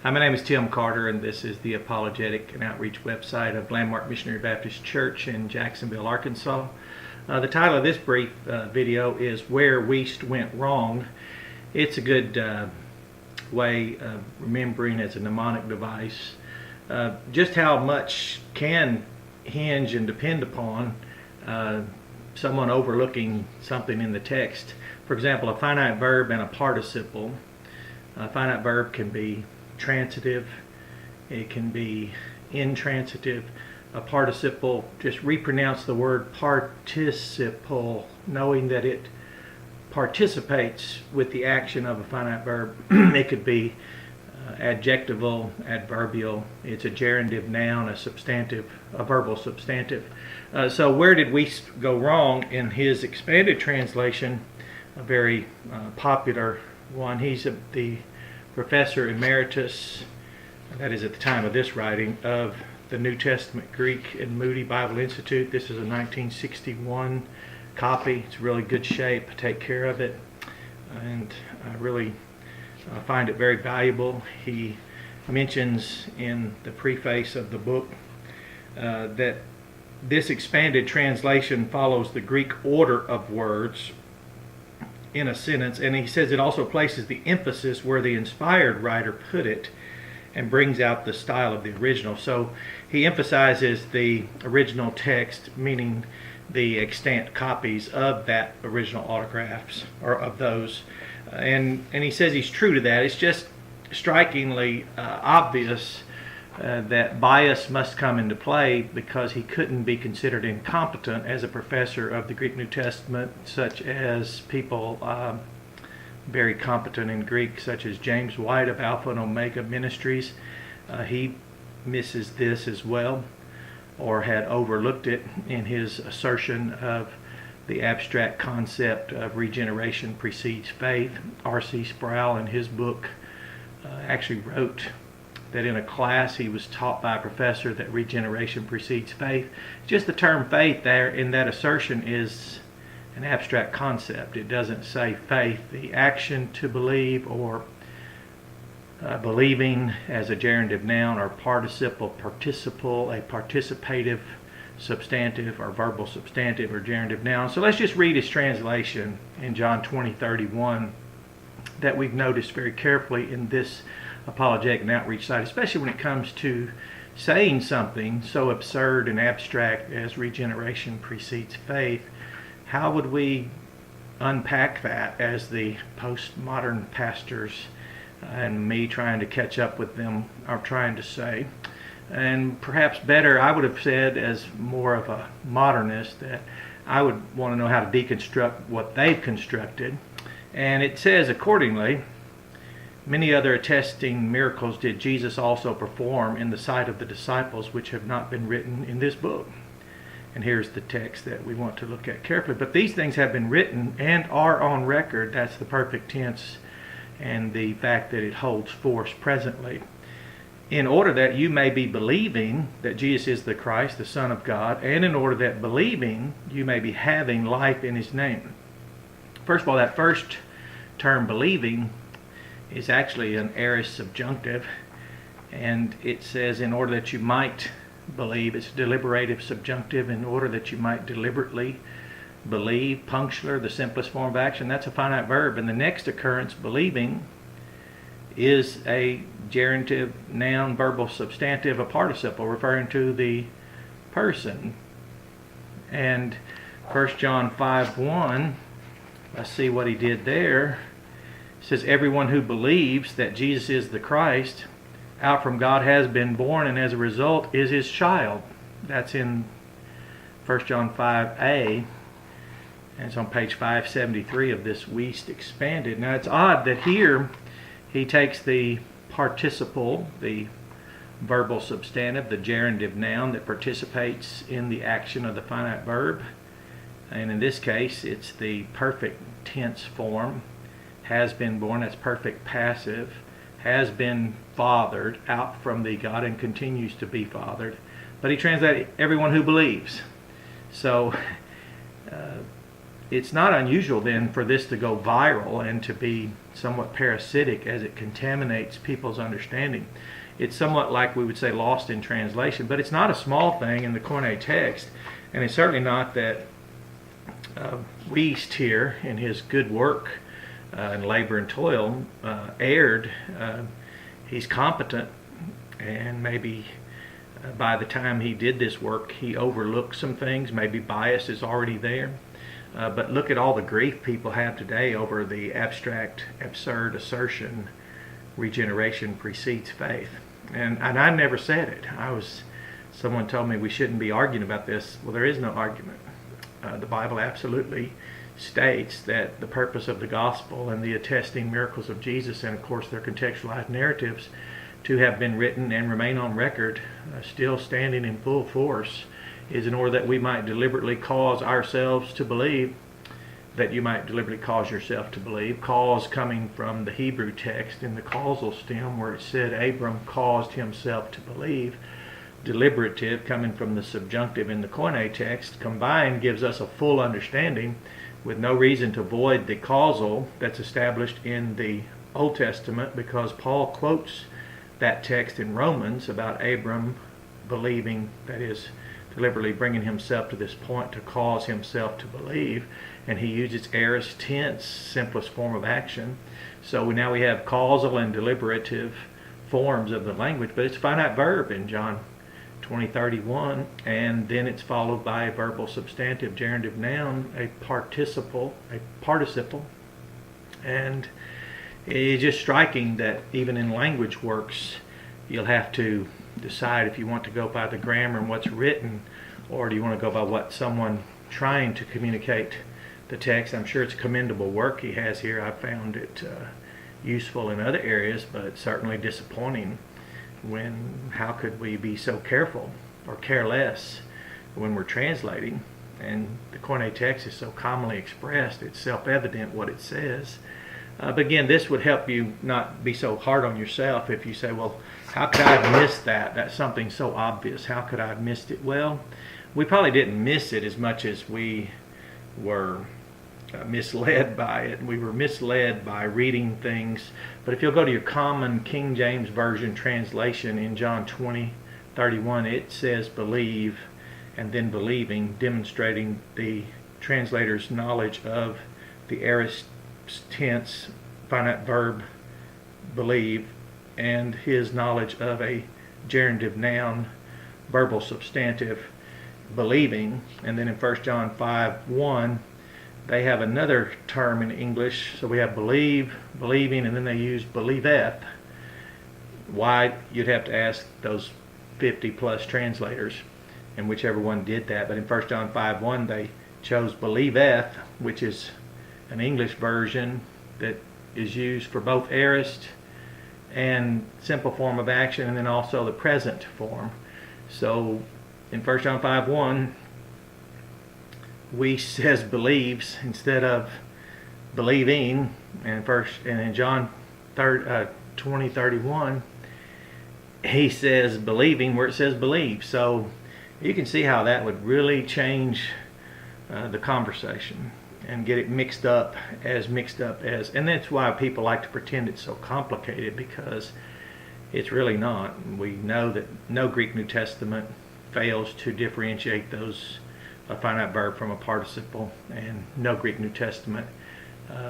Hi, my name is Tim Carter, and this is the Apologetic and Outreach website of Landmark Missionary Baptist Church in Jacksonville, Arkansas. The title of this brief video is Where Wuest Went Wrong. It's a good way of remembering as a mnemonic device just how much can hinge and depend upon someone overlooking something in the text. For example, a finite verb and a participle. A finite verb can be transitive, it can be intransitive. A participle, just repronounce the word participle, knowing that it participates with the action of a finite verb. It could be adjectival, adverbial. It's a gerundive noun, a substantive, a verbal substantive. So where did Wuest go wrong in his expanded translation? A very popular one. He's the Professor Emeritus, that is at the time of this writing, of the New Testament Greek in Moody Bible Institute. This is a 1961 copy. It's really good shape. Take care of it, and I really find it very valuable. He mentions in the preface of the book that this expanded translation follows the Greek order of words in a sentence, and he says it also places the emphasis where the inspired writer put it and brings out the style of the original. So he emphasizes the original text, meaning the extant copies of that original autographs, or of those, and he says he's true to that. It's just strikingly obvious that bias must come into play, because he couldn't be considered incompetent as a professor of the Greek New Testament, such as people very competent in Greek, such as James White of Alpha and Omega Ministries. He misses this as well, or had overlooked it in his assertion of the abstract concept of regeneration precedes faith. R.C. Sproul, in his book, actually wrote that in a class he was taught by a professor that regeneration precedes faith. Just the term faith there in that assertion is an abstract concept. It doesn't say faith, the action to believe, or believing as a gerundive noun, or participle, participle, a participative substantive or verbal substantive or gerundive noun. So let's just read his translation in John 20:31 that we've noticed very carefully in this apologetic and outreach site, especially when it comes to saying something so absurd and abstract as regeneration precedes faith. How would we unpack that as the postmodern pastors and me trying to catch up with them are trying to say? And perhaps better, I would have said, as more of a modernist, that I would want to know how to deconstruct what they've constructed. And it says accordingly, many other attesting miracles did Jesus also perform in the sight of the disciples, which have not been written in this book. And here's the text that we want to look at carefully. But these things have been written and are on record. That's the perfect tense, and the fact that it holds force presently. In order that you may be believing that Jesus is the Christ, the Son of God, and in order that believing you may be having life in His name. First of all, that first term, believing, is actually an aorist subjunctive, and it says in order that you might believe. It's deliberative subjunctive, in order that you might deliberately believe. Punctular, the simplest form of action, that's a finite verb. And the next occurrence, believing, is a gerundive noun, verbal substantive, a participle referring to the person. And 1 John 5:1, let's see what he did there. It says, everyone who believes that Jesus is the Christ out from God has been born, and as a result is His child. That's in 1 John 5a, and it's on page 573 of this Wuest Expanded. Now it's odd that here he takes the participle, the verbal substantive, the gerundive noun that participates in the action of the finite verb, and in this case it's the perfect tense form, has been born, that's perfect passive, has been fathered out from the God and continues to be fathered. But he translated everyone who believes. So it's not unusual then for this to go viral and to be somewhat parasitic as it contaminates people's understanding. It's somewhat like we would say lost in translation, but it's not a small thing in the Koine text, and it's certainly not that Wuest here in his good work and labor and toil erred. He's competent, and maybe by the time he did this work he overlooked some things. Maybe bias is already there. But look at all the grief people have today over the abstract, absurd assertion, regeneration precedes faith. And I never said it. Someone told me we shouldn't be arguing about this. Well, there is no argument. The Bible absolutely states that the purpose of the gospel and the attesting miracles of Jesus, and of course their contextualized narratives, to have been written and remain on record, still standing in full force, is in order that we might deliberately cause ourselves to believe, that you might deliberately cause yourself to believe. Cause coming from the Hebrew text in the causal stem where it said Abram caused himself to believe. Deliberative coming from the subjunctive in the Koine text combined gives us a full understanding with no reason to void the causal that's established in the Old Testament, because Paul quotes that text in Romans about Abram believing, that is, deliberately bringing himself to this point to cause himself to believe, and he uses aorist tense, simplest form of action. So now we have causal and deliberative forms of the language, but it's a finite verb in John 20:31, and then it's followed by a verbal substantive generative noun, a participle, and it's just striking that even in language works you'll have to decide if you want to go by the grammar and what's written, or do you want to go by what someone trying to communicate the text. I'm sure it's commendable work he has here. I've found it useful in other areas, but certainly disappointing when how could we be so careful or careless when we're translating, and the Koine text is so commonly expressed, it's self-evident what it says. But again, this would help you not be so hard on yourself if you say, well, how could I have missed that? That's something so obvious. How could I have missed it? Well, we probably didn't miss it as much as we were misled by it. We were misled by reading things. But if you'll go to your common King James Version translation in John 20:31, it says believe and then believing, demonstrating the translator's knowledge of the aorist tense finite verb believe and his knowledge of a generative noun verbal substantive believing. And then in 1 John 5:1 they have another term in English. So we have believe, believing, and then they use believeth. Why? You'd have to ask those 50 plus translators, and whichever one did that. But in 1 John 5:1 they chose believeth, which is an English version that is used for both aorist and simple form of action, and then also the present form. So in 1 John 5:1 we says believes instead of believing, and in John 20:31 he says believing where it says believe. So you can see how that would really change the conversation and get it mixed up as, and that's why people like to pretend it's so complicated, because it's really not. We know that no Greek New Testament fails to differentiate those a finite verb from a participle, and no Greek New Testament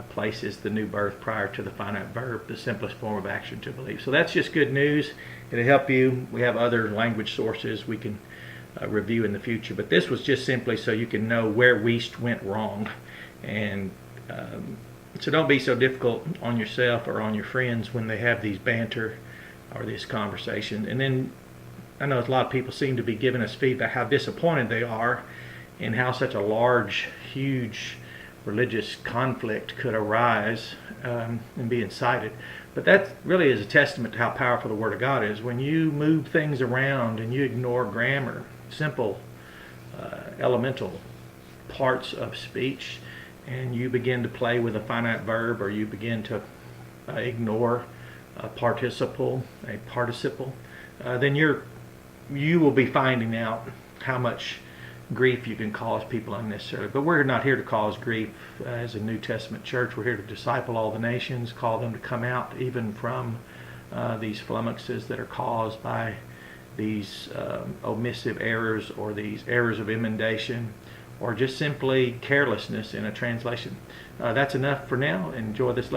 places the new birth prior to the finite verb, the simplest form of action, to believe. So that's just good news. It'll help you. We have other language sources we can review in the future, but this was just simply so you can know where Wuest went wrong. And so don't be so difficult on yourself or on your friends when they have these banter or this conversation. And then I know a lot of people seem to be giving us feedback how disappointed they are in how such a large, huge religious conflict could arise and be incited. But that really is a testament to how powerful the Word of God is. When you move things around and you ignore grammar, simple, elemental parts of speech, and you begin to play with a finite verb, or you begin to ignore a participle, then you will be finding out how much grief you can cause people unnecessarily. But we're not here to cause grief as a New Testament church. We're here to disciple all the nations, call them to come out even from these flummoxes that are caused by these omissive errors or these errors of emendation or just simply carelessness in a translation. That's enough for now. Enjoy this lesson.